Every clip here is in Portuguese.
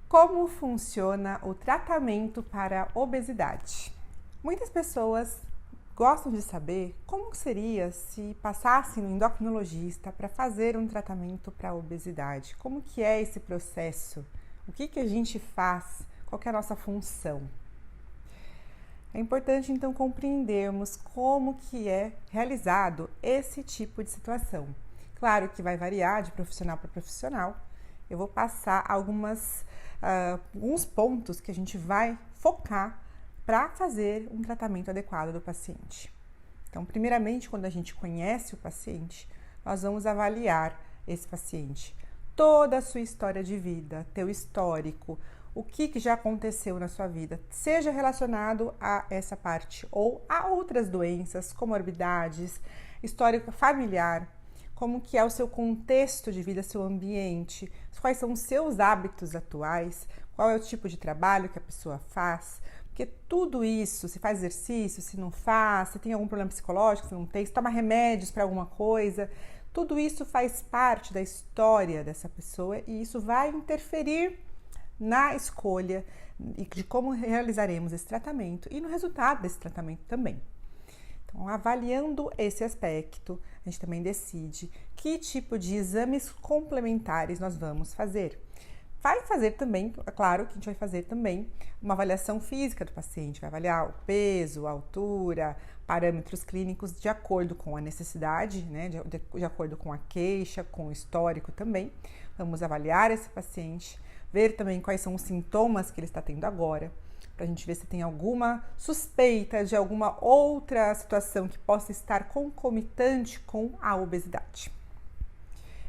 Como funciona o tratamento para a obesidade? Muitas pessoas gostam de saber como seria se passassem no endocrinologista para fazer um tratamento para a obesidade. Como que é esse processo? O que a gente faz? Qual que é a nossa função? É importante então compreendermos como que é realizado esse tipo de situação. Claro que vai variar de profissional para profissional. Eu vou passar alguns pontos que a gente vai focar para fazer um tratamento adequado do paciente. Então, primeiramente, quando a gente conhece o paciente, nós vamos avaliar esse paciente, toda a sua história de vida, teu histórico, o que já aconteceu na sua vida, seja relacionado a essa parte ou a outras doenças, comorbidades, histórico familiar, como que é o seu contexto de vida, seu ambiente, quais são os seus hábitos atuais, qual é o tipo de trabalho que a pessoa faz, porque tudo isso, se faz exercício, se não faz, se tem algum problema psicológico, se não tem, se toma remédios para alguma coisa, tudo isso faz parte da história dessa pessoa e isso vai interferir na escolha de como realizaremos esse tratamento e no resultado desse tratamento também. Então, avaliando esse aspecto, a gente também decide que tipo de exames complementares nós vamos fazer. Vai fazer também, é claro que a gente vai fazer também uma avaliação física do paciente, vai avaliar o peso, a altura, parâmetros clínicos de acordo com a necessidade, né, de acordo com a queixa, com o histórico também. Vamos avaliar esse paciente, ver também quais são os sintomas que ele está tendo agora, para a gente ver se tem alguma suspeita de alguma outra situação que possa estar concomitante com a obesidade.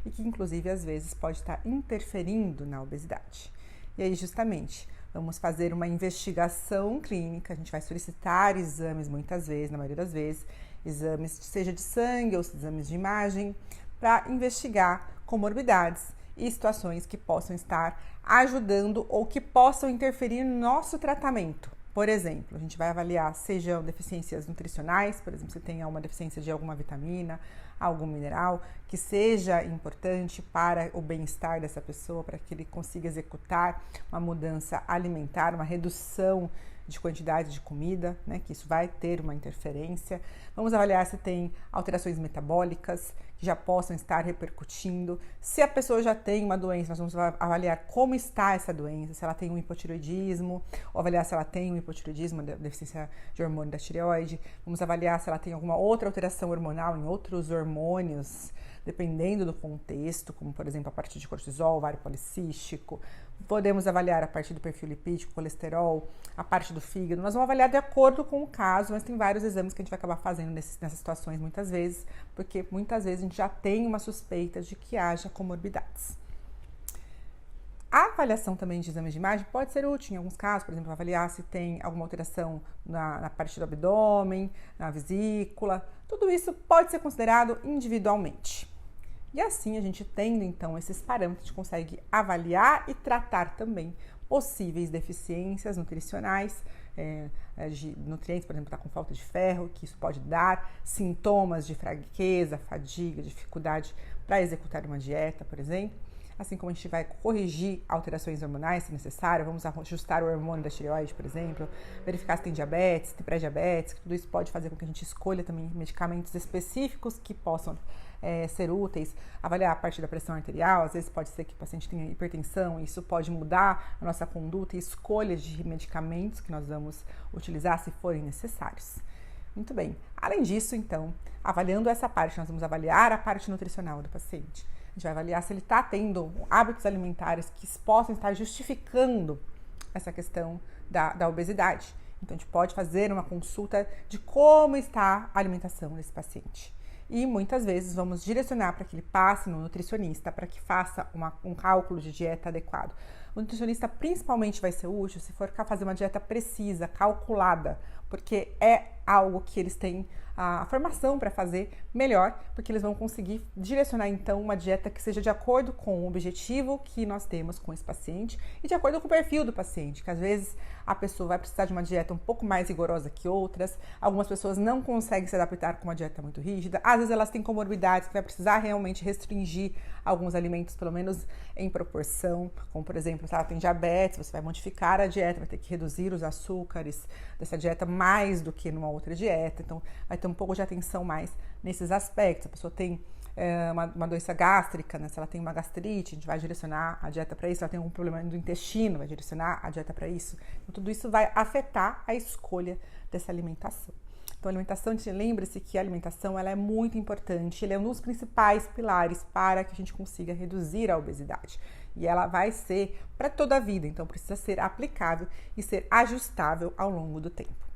E que inclusive às vezes pode estar interferindo na obesidade. E aí justamente vamos fazer uma investigação clínica, a gente vai solicitar exames muitas vezes, na maioria das vezes, exames seja de sangue ou exames de imagem, para investigar comorbidades e situações que possam estar ajudando ou que possam interferir no nosso tratamento. Por exemplo, a gente vai avaliar sejam deficiências nutricionais, por exemplo, se tem uma deficiência de alguma vitamina, algum mineral, que seja importante para o bem-estar dessa pessoa, para que ele consiga executar uma mudança alimentar, uma redução de quantidade de comida, né, que isso vai ter uma interferência. Vamos avaliar se tem alterações metabólicas que já possam estar repercutindo. Se a pessoa já tem uma doença, nós vamos avaliar como está essa doença, se ela tem um hipotireoidismo, ou avaliar se ela tem um hipotireoidismo, deficiência de hormônio da tireoide. Vamos avaliar se ela tem alguma outra alteração hormonal em outros hormônios, dependendo do contexto, como por exemplo a partir de cortisol, ovário policístico. Podemos avaliar a partir do perfil lipídico, colesterol, a parte do fígado. Nós vamos avaliar de acordo com o caso, mas tem vários exames que a gente vai acabar fazendo nessas situações muitas vezes, porque muitas vezes a gente já tem uma suspeita de que haja comorbidades. A avaliação também de exames de imagem pode ser útil em alguns casos, por exemplo, avaliar se tem alguma alteração na parte do abdômen, na vesícula. Tudo isso pode ser considerado individualmente. E assim, a gente tendo então esses parâmetros, a gente consegue avaliar e tratar também possíveis deficiências nutricionais, de nutrientes, por exemplo, está com falta de ferro, que isso pode dar, sintomas de fraqueza, fadiga, dificuldade para executar uma dieta, por exemplo. Assim como a gente vai corrigir alterações hormonais, se necessário, vamos ajustar o hormônio da tireoide, por exemplo, verificar se tem diabetes, se tem pré-diabetes, tudo isso pode fazer com que a gente escolha também medicamentos específicos que possam ser úteis, avaliar a parte da pressão arterial, às vezes pode ser que o paciente tenha hipertensão, e isso pode mudar a nossa conduta e escolhas de medicamentos que nós vamos utilizar se forem necessários. Muito bem, além disso, então, avaliando essa parte, nós vamos avaliar a parte nutricional do paciente. A gente vai avaliar se ele está tendo hábitos alimentares que possam estar justificando essa questão da obesidade. Então, a gente pode fazer uma consulta de como está a alimentação desse paciente. E muitas vezes vamos direcionar para que ele passe no nutricionista para que faça um cálculo de dieta adequado. O nutricionista principalmente vai ser útil se for fazer uma dieta precisa, calculada, porque é algo que eles têm a formação para fazer melhor, porque eles vão conseguir direcionar então uma dieta que seja de acordo com o objetivo que nós temos com esse paciente e de acordo com o perfil do paciente, que às vezes a pessoa vai precisar de uma dieta um pouco mais rigorosa que outras, algumas pessoas não conseguem se adaptar com uma dieta muito rígida, às vezes elas têm comorbidades que vai precisar realmente restringir alguns alimentos, pelo menos em proporção, como por exemplo exemplo, se ela tem diabetes, você vai modificar a dieta, vai ter que reduzir os açúcares dessa dieta mais do que numa outra dieta. Então, vai ter um pouco de atenção mais nesses aspectos. A pessoa tem uma doença gástrica, né? Se ela tem uma gastrite, a gente vai direcionar a dieta para isso. Se ela tem algum problema do intestino, vai direcionar a dieta para isso. Então, tudo isso vai afetar a escolha dessa alimentação. Então, a alimentação, lembre-se que a alimentação ela é muito importante, ela é um dos principais pilares para que a gente consiga reduzir a obesidade. E ela vai ser para toda a vida, então precisa ser aplicável e ser ajustável ao longo do tempo.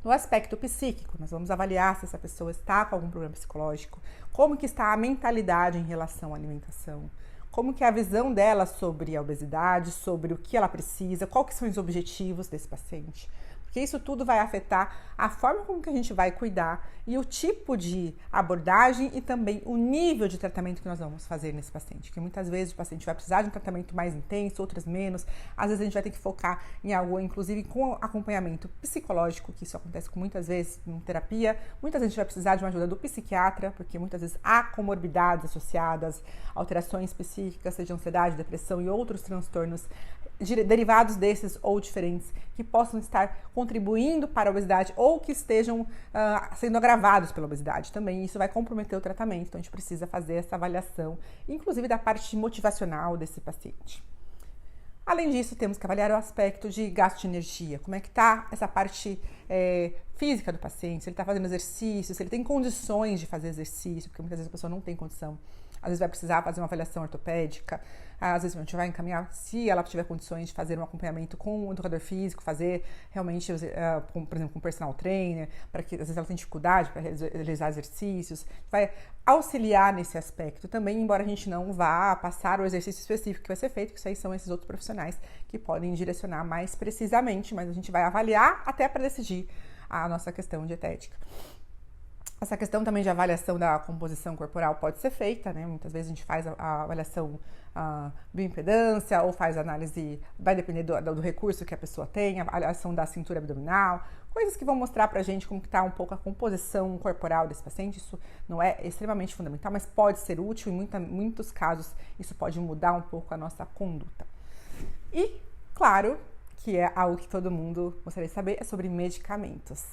No aspecto psíquico, nós vamos avaliar se essa pessoa está com algum problema psicológico, como que está a mentalidade em relação à alimentação, como que é a visão dela sobre a obesidade, sobre o que ela precisa, quais que são os objetivos desse paciente. Porque isso tudo vai afetar a forma como que a gente vai cuidar e o tipo de abordagem e também o nível de tratamento que nós vamos fazer nesse paciente. Porque muitas vezes o paciente vai precisar de um tratamento mais intenso, outras menos. Às vezes a gente vai ter que focar em algo, inclusive com acompanhamento psicológico, que isso acontece muitas vezes em terapia. Muitas vezes a gente vai precisar de uma ajuda do psiquiatra, porque muitas vezes há comorbidades associadas, alterações psíquicas, seja ansiedade, depressão e outros transtornos derivados desses ou diferentes que possam estar contribuindo para a obesidade ou que estejam sendo agravados pela obesidade também. Isso vai comprometer o tratamento, então a gente precisa fazer essa avaliação, inclusive da parte motivacional desse paciente. Além disso, temos que avaliar o aspecto de gasto de energia, como é que está essa parte física do paciente, se ele está fazendo exercício, se ele tem condições de fazer exercício, porque muitas vezes a pessoa não tem condição. Às vezes vai precisar fazer uma avaliação ortopédica, às vezes a gente vai encaminhar, se ela tiver condições de fazer um acompanhamento com um educador físico, fazer realmente, por exemplo, com um personal trainer, para que às vezes ela tem dificuldade para realizar exercícios, vai auxiliar nesse aspecto também, embora a gente não vá passar o exercício específico que vai ser feito, que isso aí são esses outros profissionais que podem direcionar mais precisamente, mas a gente vai avaliar até para decidir a nossa questão dietética. Essa questão também de avaliação da composição corporal pode ser feita, né? Muitas vezes a gente faz a avaliação bioimpedância ou faz análise, vai depender do recurso que a pessoa tem, a avaliação da cintura abdominal, coisas que vão mostrar pra gente como que tá um pouco a composição corporal desse paciente. Isso não é extremamente fundamental, mas pode ser útil e em muitos casos isso pode mudar um pouco a nossa conduta. E, claro, que é algo que todo mundo gostaria de saber, é sobre medicamentos.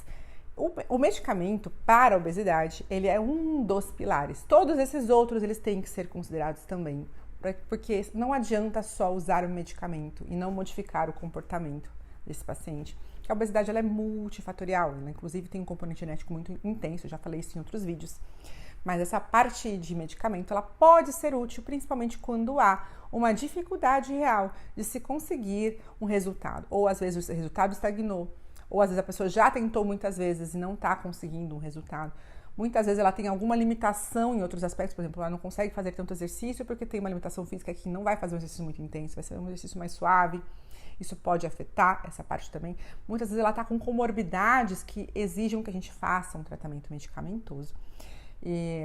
O medicamento para a obesidade, ele é um dos pilares. Todos esses outros, eles têm que ser considerados também, porque não adianta só usar o medicamento e não modificar o comportamento desse paciente. A obesidade ela é multifatorial, ela inclusive tem um componente genético muito intenso, eu já falei isso em outros vídeos. Mas essa parte de medicamento, ela pode ser útil, principalmente quando há uma dificuldade real de se conseguir um resultado. Ou às vezes o resultado estagnou, ou às vezes a pessoa já tentou muitas vezes e não está conseguindo um resultado. Muitas vezes ela tem alguma limitação em outros aspectos, por exemplo, ela não consegue fazer tanto exercício porque tem uma limitação física que não vai fazer um exercício muito intenso, vai ser um exercício mais suave. Isso pode afetar essa parte também. Muitas vezes ela está com comorbidades que exigem que a gente faça um tratamento medicamentoso.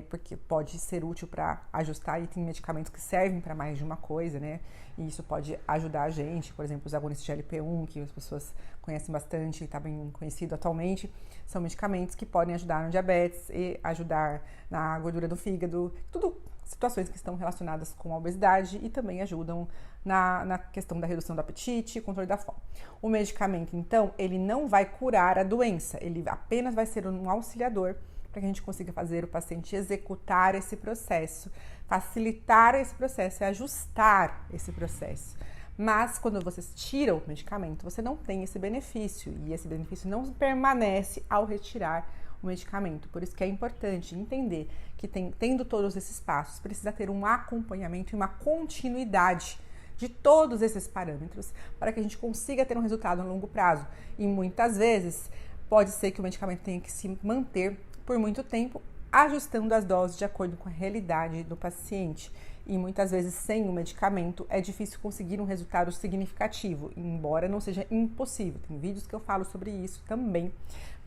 Porque pode ser útil para ajustar e tem medicamentos que servem para mais de uma coisa, né? E isso pode ajudar a gente, por exemplo, os agonistas de GLP-1, que as pessoas conhecem bastante e está bem conhecido atualmente, são medicamentos que podem ajudar no diabetes e ajudar na gordura do fígado, tudo situações que estão relacionadas com a obesidade e também ajudam na questão da redução do apetite e controle da fome. O medicamento, então, ele não vai curar a doença, ele apenas vai ser um auxiliador para que a gente consiga fazer o paciente executar esse processo, facilitar esse processo e ajustar esse processo. Mas quando você tira o medicamento, você não tem esse benefício e esse benefício não permanece ao retirar o medicamento. Por isso que é importante entender que tendo todos esses passos, precisa ter um acompanhamento e uma continuidade de todos esses parâmetros para que a gente consiga ter um resultado a longo prazo. E muitas vezes pode ser que o medicamento tenha que se manter por muito tempo, ajustando as doses de acordo com a realidade do paciente. E muitas vezes, sem o medicamento, é difícil conseguir um resultado significativo, embora não seja impossível. Tem vídeos que eu falo sobre isso também,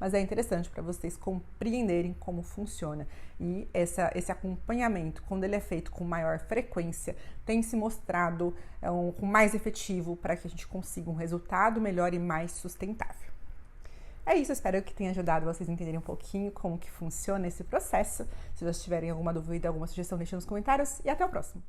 mas é interessante para vocês compreenderem como funciona. E esse acompanhamento, quando ele é feito com maior frequência, tem se mostrado com mais efetivo para que a gente consiga um resultado melhor e mais sustentável. É isso, espero que tenha ajudado vocês a entenderem um pouquinho como que funciona esse processo. Se vocês tiverem alguma dúvida, alguma sugestão, deixem nos comentários e até o próximo!